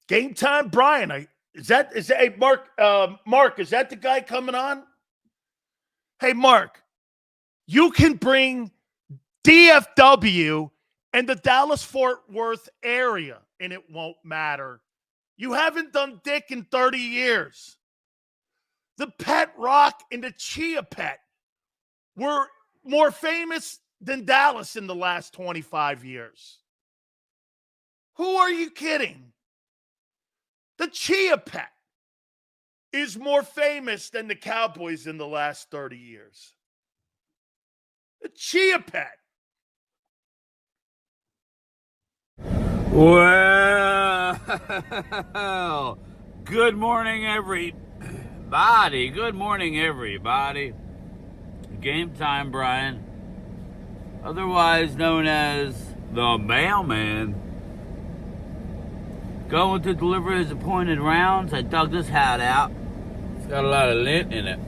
Game time, Brian. Hey, Mark, is that the guy coming on? Hey, Mark, you can bring DFW and the Dallas-Fort Worth area, and it won't matter. You haven't done dick in 30 years. The Pet Rock and the Chia Pet were more famous than Dallas in the last 25 years. Who are you kidding? The Chia Pet is more famous than the Cowboys in the last 30 years. The Chia Pet. Well, good morning, everybody. Good morning, everybody. Game time, Brian. Otherwise known as the mailman. Going to deliver his appointed rounds. I dug this hat out. It's got a lot of lint in it.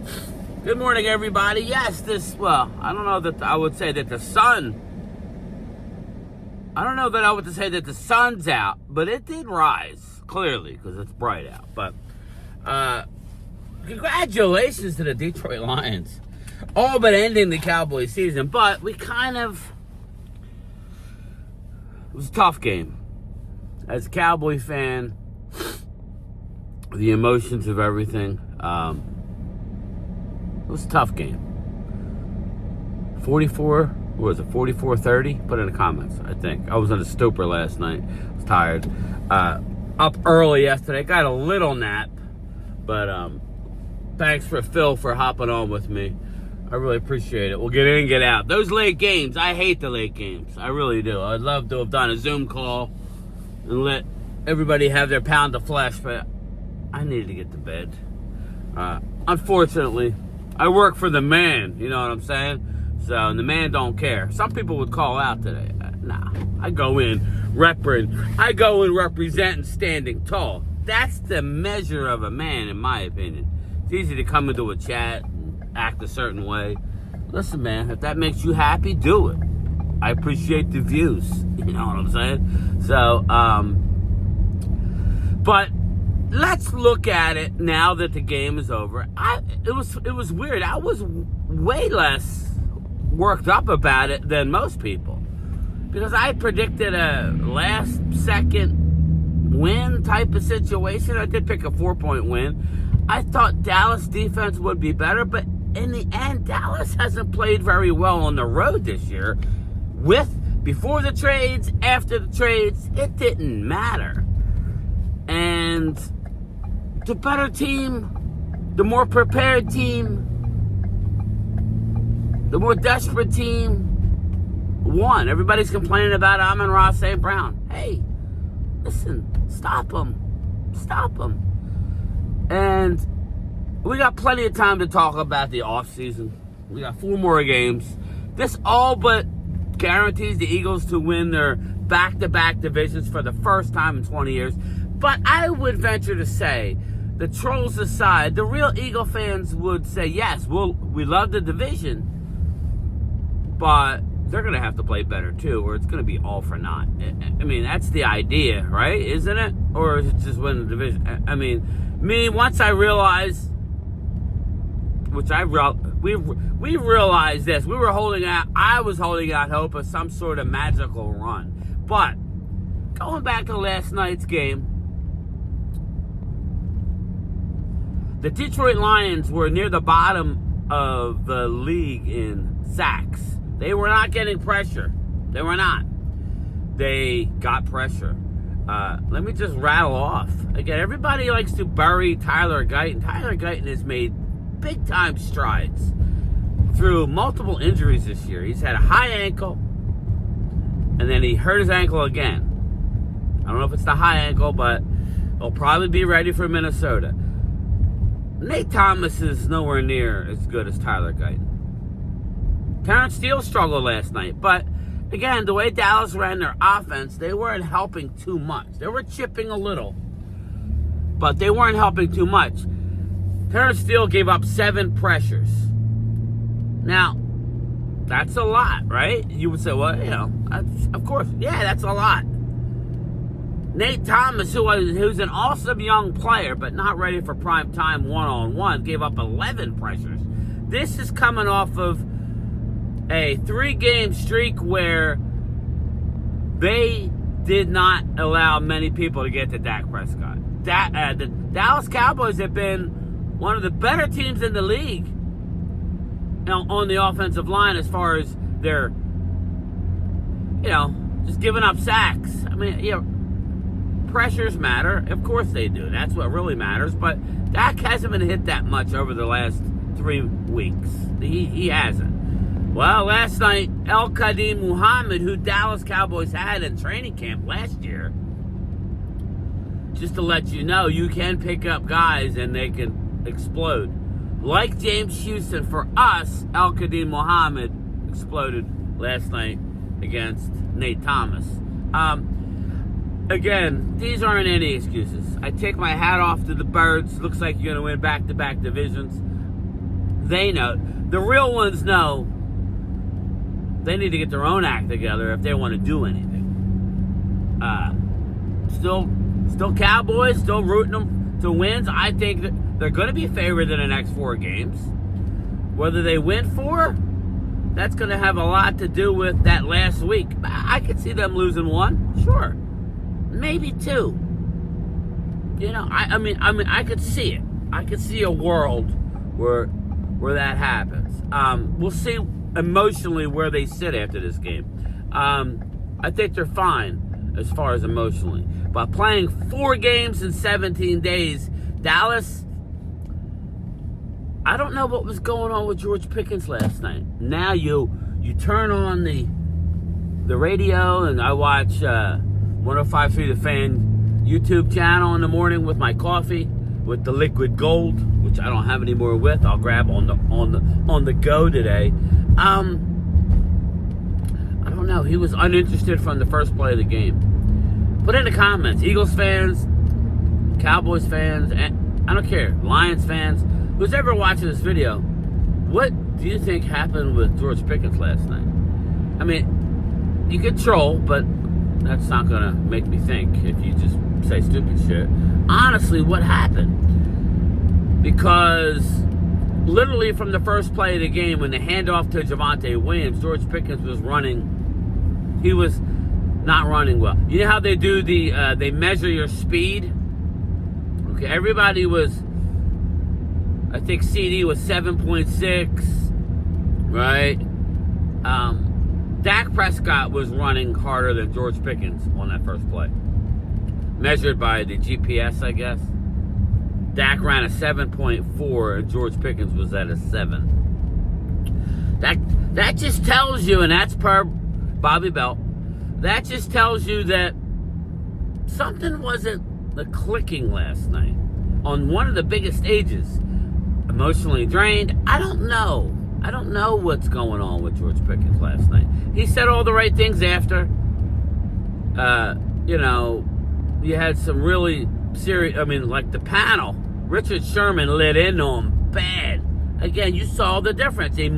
Good morning, everybody. Yes, I don't know that I would say that the sun. I don't know that I would say that the sun's out, but it did rise, clearly, because it's bright out. But congratulations to the Detroit Lions. All but ending the Cowboys season, but it was a tough game. As a Cowboy fan, the emotions of everything, it was a tough game. 44-30? Put it in the comments, I think. I was on a stupor last night. I was tired. Up early yesterday. Got a little nap. But thanks for Phil for hopping on with me. I really appreciate it. We'll get in and get out. Those late games, I hate the late games. I really do. I'd love to have done a Zoom call and let everybody have their pound of flesh, but I needed to get to bed. Unfortunately, I work for the man, you know what I'm saying? So, the man don't care. Some people would call out today. Nah, I go in representing standing tall. That's the measure of a man, in my opinion. It's easy to come into a chat and act a certain way. Listen, man, if that makes you happy, do it. I appreciate the views. You know what I'm saying? So, but let's look at it now that the game is over. It was weird. I was way less worked up about it than most people, because I predicted a last second win type of situation. I did pick a 4-point win. I thought Dallas defense would be better, but in the end, Dallas hasn't played very well on the road this year. Before the trades, after the trades, it didn't matter. And the better team, the more prepared team, the more desperate team won. Everybody's complaining about Amon-Ra St. Brown. Hey, listen, stop them. Stop them. And we got plenty of time to talk about the offseason. We got 4 more games. This all but guarantees the Eagles to win their back-to-back divisions for the first time in 20 years. But I would venture to say, the trolls aside, the real Eagle fans would say, yes, we love the division, but they're going to have to play better too, or it's going to be all for naught. I mean, that's the idea, right? Isn't it? Or is it just win the division? I mean, once I realized, we realized this. I was holding out hope of some sort of magical run. But going back to last night's game, the Detroit Lions were near the bottom of the league in sacks. They were not getting pressure. They were not. They got pressure. Let me just rattle off. Again, everybody likes to bury Tyler Guyton. Tyler Guyton has made big-time strides through multiple injuries this year. He's had a high ankle, and then he hurt his ankle again. I don't know if it's the high ankle, but he'll probably be ready for Minnesota. Nate Thomas is nowhere near as good as Tyler Guyton. Terrence Steele struggled last night, but again, the way Dallas ran their offense, they weren't helping too much. They were chipping a little, but they weren't helping too much. Terrence Steele gave up 7 pressures. Now, that's a lot, right? You would say, well, of course, yeah, that's a lot. Nate Thomas, who's an awesome young player, but not ready for prime time one-on-one, gave up 11 pressures. This is coming off of a 3-game streak where they did not allow many people to get to Dak Prescott. The Dallas Cowboys have been one of the better teams in the league on the offensive line as far as their, just giving up sacks. I mean, pressures matter. Of course they do. That's what really matters. But Dak hasn't been hit that much over the last 3 weeks. He hasn't. Well, last night, El-Qadim Muhammad, who Dallas Cowboys had in training camp last year, just to let you know, you can pick up guys and they can explode. Like James Houston, for us, El-Qadim Muhammad exploded last night against Nate Thomas. Again, these aren't any excuses. I take my hat off to the Birds. Looks like you're going to win back-to-back divisions. They know. The real ones know they need to get their own act together if they want to do anything. Still Cowboys, still rooting them to wins. I think that they're going to be favored in the next 4 games. Whether they win 4, that's going to have a lot to do with that last week. I could see them losing 1, sure, maybe 2. I mean, I could see it. I could see a world where that happens. We'll see emotionally where they sit after this game. I think they're fine as far as emotionally. But playing 4 games in 17 days, Dallas, I don't know what was going on with George Pickens last night. Now you turn on the radio, and I watch 105.3 The Fan YouTube channel in the morning with my coffee, with the liquid gold, which I don't have any more with. I'll grab on the go today. I don't know. He was uninterested from the first play of the game. Put in the comments, Eagles fans, Cowboys fans, and I don't care, Lions fans, who's ever watching this video, what do you think happened with George Pickens last night? I mean, you could troll, but that's not going to make me think if you just say stupid shit. Honestly, what happened? Because literally from the first play of the game, when the handoff to Javonte Williams, George Pickens was running. He was not running well. You know how they do they measure your speed? Okay, everybody was, I think CD was 7.6, right? Dak Prescott was running harder than George Pickens on that first play. Measured by the GPS, I guess. Dak ran a 7.4 and George Pickens was at a 7. That just tells you, and that's per Bobby Belt, that just tells you that something wasn't clicking last night on one of the biggest stages. Emotionally drained. I don't know what's going on with George Pickens last night. He said all the right things after. You had some really serious, like the panel, Richard Sherman lit into him bad. Again, you saw the difference. The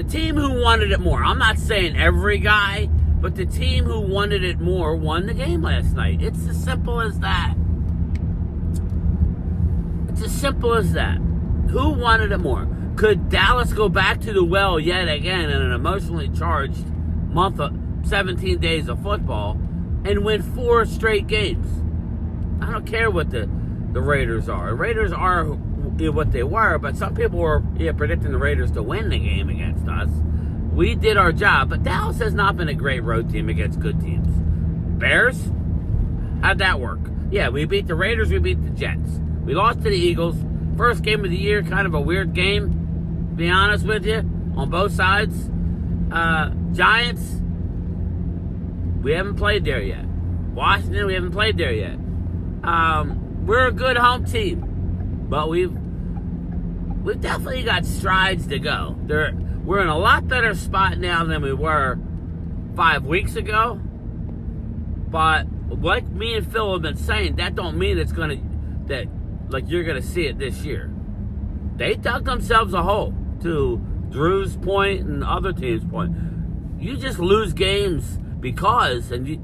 team who wanted it more. I'm not saying every guy, but the team who wanted it more won the game last night. It's as simple as that. It's as simple as that. Who wanted it more? Could Dallas go back to the well yet again in an emotionally charged month of 17 days of football and win 4 straight games? I don't care what the Raiders are. The Raiders are what they were, but some people were predicting the Raiders to win the game against us. We did our job, but Dallas has not been a great road team against good teams. Bears? How'd that work? Yeah, we beat the Raiders, we beat the Jets. We lost to the Eagles. First game of the year, kind of a weird game, to be honest with you, on both sides. Giants, we haven't played there yet. Washington, we haven't played there yet. We're a good home team, but we've definitely got strides to go. We're in a lot better spot now than we were 5 weeks ago. But like me and Phil have been saying, that don't mean you're gonna see it this year. They dug themselves a hole, to Drew's point and other teams' point. You just lose games because, and you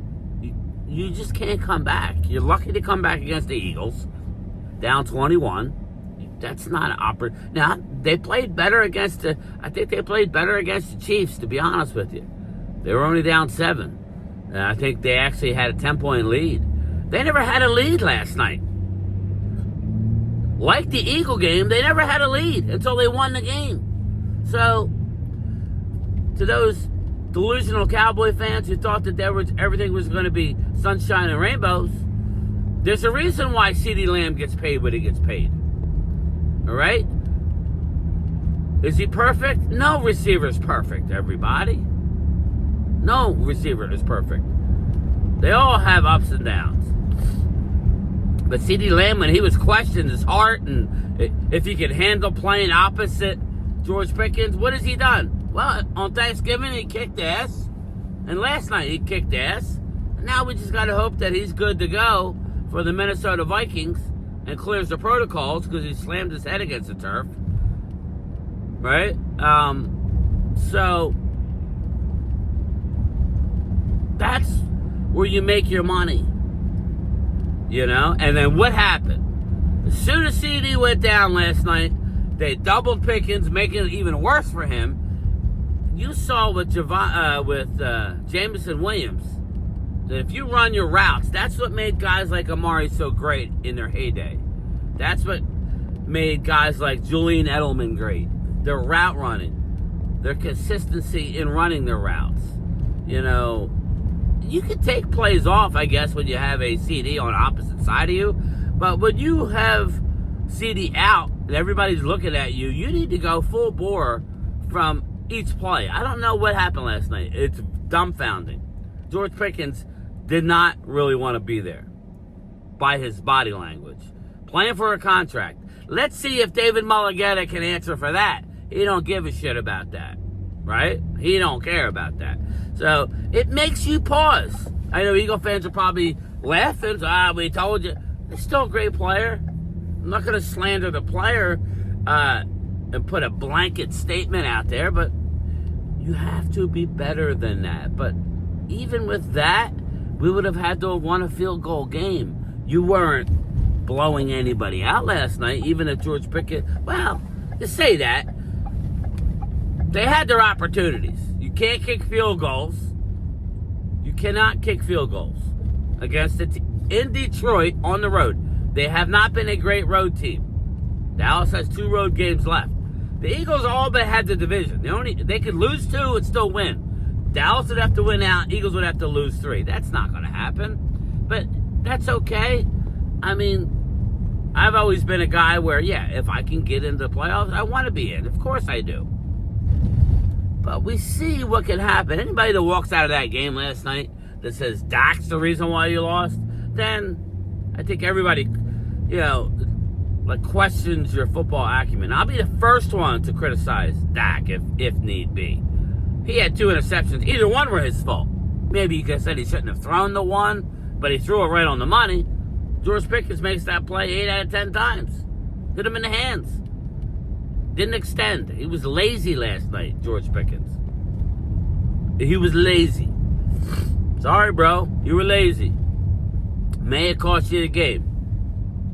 you just can't come back. You're lucky to come back against the Eagles, down 21. That's not an opportunity. Now, they played better against I think they played better against the Chiefs, to be honest with you. They were only down 7. And I think they actually had a 10-point lead. They never had a lead last night. Like the Eagle game, they never had a lead until they won the game. So, to those delusional Cowboy fans who thought that everything was going to be sunshine and rainbows, there's a reason why CeeDee Lamb gets paid what he gets paid. All right? Is he perfect? No receiver is perfect, everybody. No receiver is perfect. They all have ups and downs. But CeeDee Lamb, when he was questioned his heart and if he could handle playing opposite George Pickens, what has he done? Well, on Thanksgiving, he kicked ass. And last night, he kicked ass. And now we just got to hope that he's good to go for the Minnesota Vikings and clears the protocols because he slammed his head against the turf. Right? So, that's where you make your money. You know? And then what happened? As soon as CD went down last night, they doubled Pickens, making it even worse for him. You saw with Jameson Williams that if you run your routes, that's what made guys like Amari so great in their heyday. That's what made guys like Julian Edelman great. Their route running, their consistency in running their routes. You know, you can take plays off, I guess, when you have a CD on the opposite side of you. But when you have CD out and everybody's looking at you, you need to go full bore from each play. I don't know what happened last night. It's dumbfounding. George Pickens did not really want to be there by his body language. Playing for a contract. Let's see if David Mulligetta can answer for that. He don't give a shit about that. Right? He don't care about that. So, it makes you pause. I know Eagle fans are probably laughing. We told you. He's still a great player. I'm not going to slander the player and put a blanket statement out there, but you have to be better than that. But even with that, we would have had to have won a field goal game. You weren't blowing anybody out last night, even if George Pickens, well, you say that. They had their opportunities. You can't kick field goals. You cannot kick field goals against the in Detroit on the road. They have not been a great road team. Dallas has 2 road games left. The Eagles all but had the division. They could lose 2 and still win. Dallas would have to win out. Eagles would have to lose 3. That's not going to happen. But that's okay. I mean, I've always been a guy where, yeah, if I can get into the playoffs, I want to be in. Of course I do. But we see what can happen. Anybody that walks out of that game last night that says Dak's the reason why you lost, then I think everybody, questions your football acumen. I'll be the first one to criticize Dak if need be. He had 2 interceptions. Either one were his fault. Maybe you could have said he shouldn't have thrown the one, but he threw it right on the money. George Pickens makes that play 8 out of 10 times. Hit him in the hands. Didn't extend. He was lazy last night, George Pickens. He was lazy. Sorry, bro. You were lazy. May have cost you the game.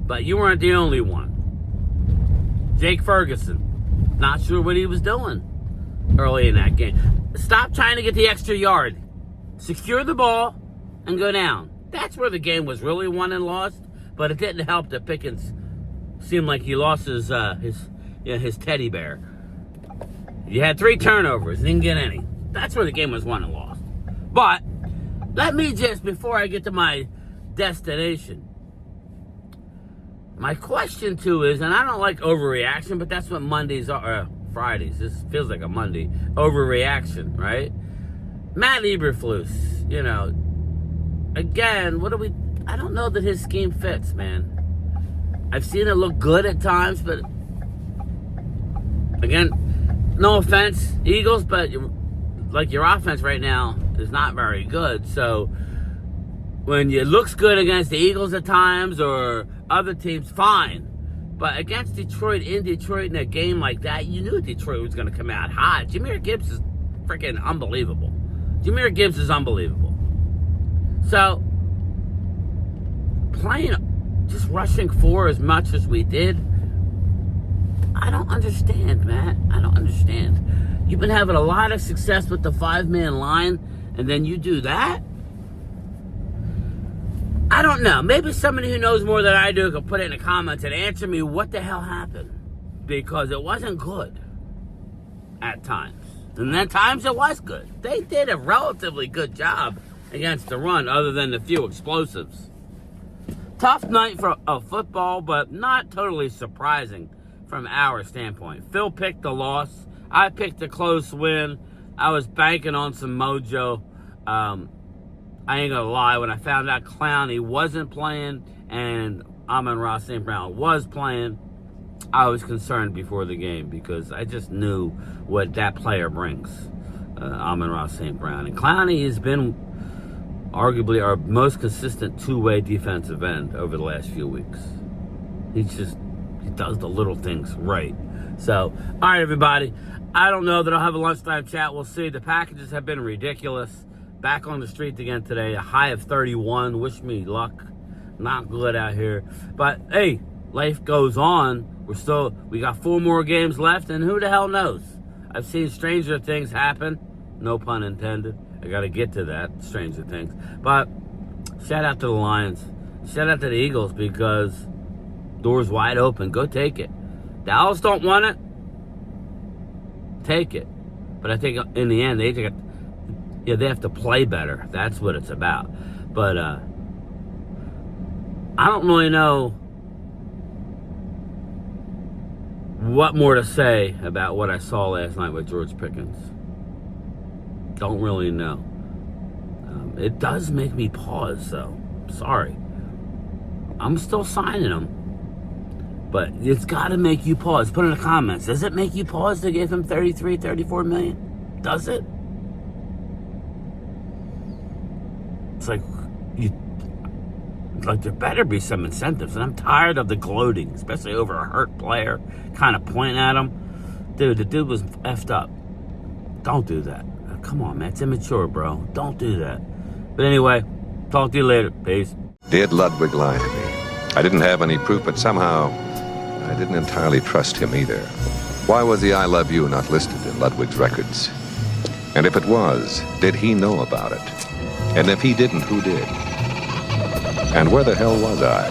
But you weren't the only one. Jake Ferguson. Not sure what he was doing early in that game. Stop trying to get the extra yard. Secure the ball and go down. That's where the game was really won and lost. But it didn't help that Pickens seemed like he lost his teddy bear. You had 3 turnovers, didn't get any. That's where the game was won and lost. But let me just, before I get to my destination, my question too is, and I don't like overreaction, but that's what Mondays are, Fridays. This feels like a Monday. Overreaction, right? Matt Eberflus, again, I don't know that his scheme fits, man. I've seen it look good at times, but again, no offense, Eagles, but your offense right now is not very good. So when it looks good against the Eagles at times or other teams, fine. But against Detroit, in a game like that, you knew Detroit was going to come out hot. Jahmyr Gibbs is freaking unbelievable. Jahmyr Gibbs is unbelievable. So playing, just rushing 4 as much as we did, I don't understand, Matt. I don't understand. You've been having a lot of success with the 5-man line, and then you do that? I don't know. Maybe somebody who knows more than I do could put it in the comments and answer me what the hell happened. Because it wasn't good at times. And then times it was good. They did a relatively good job against the run, other than the few explosives. Tough night for football, but not totally surprising from our standpoint. Phil picked the loss. I picked a close win. I was banking on some mojo. I ain't gonna lie, when I found out Clowney wasn't playing and Amon-Ra St. Brown was playing, I was concerned before the game because I just knew what that player brings, Amon-Ra St. Brown. And Clowney has been arguably our most consistent two-way defensive end over the last few weeks. He does the little things right. So, all right, everybody. I don't know that I'll have a lunchtime chat. We'll see. The packages have been ridiculous. Back on the street again today. A high of 31. Wish me luck. Not good out here. But, hey, life goes on. We got 4 more games left, and who the hell knows? I've seen stranger things happen. No pun intended. I got to get to that, stranger things. But shout out to the Lions. Shout out to the Eagles because door's wide open. Go take it. Dallas don't want it. Take it. But I think in the end, they have to play better. That's what it's about. But I don't really know what more to say about what I saw last night with George Pickens. Don't really know. It does make me pause, though. Sorry. I'm still signing him. But it's got to make you pause. Put in the comments. Does it make you pause to give him $33, $34 million? Does it? It's like there better be some incentives. And I'm tired of the gloating, especially over a hurt player, kind of pointing at him. Dude, the dude was effed up. Don't do that. Come on, man. It's immature, bro. Don't do that. But anyway, talk to you later. Peace. Did Ludwig lie to me? I didn't have any proof, but somehow I didn't entirely trust him either. Why was the I love you not listed in Ludwig's records? And if it was, did he know about it? And if he didn't, who did? And where the hell was I?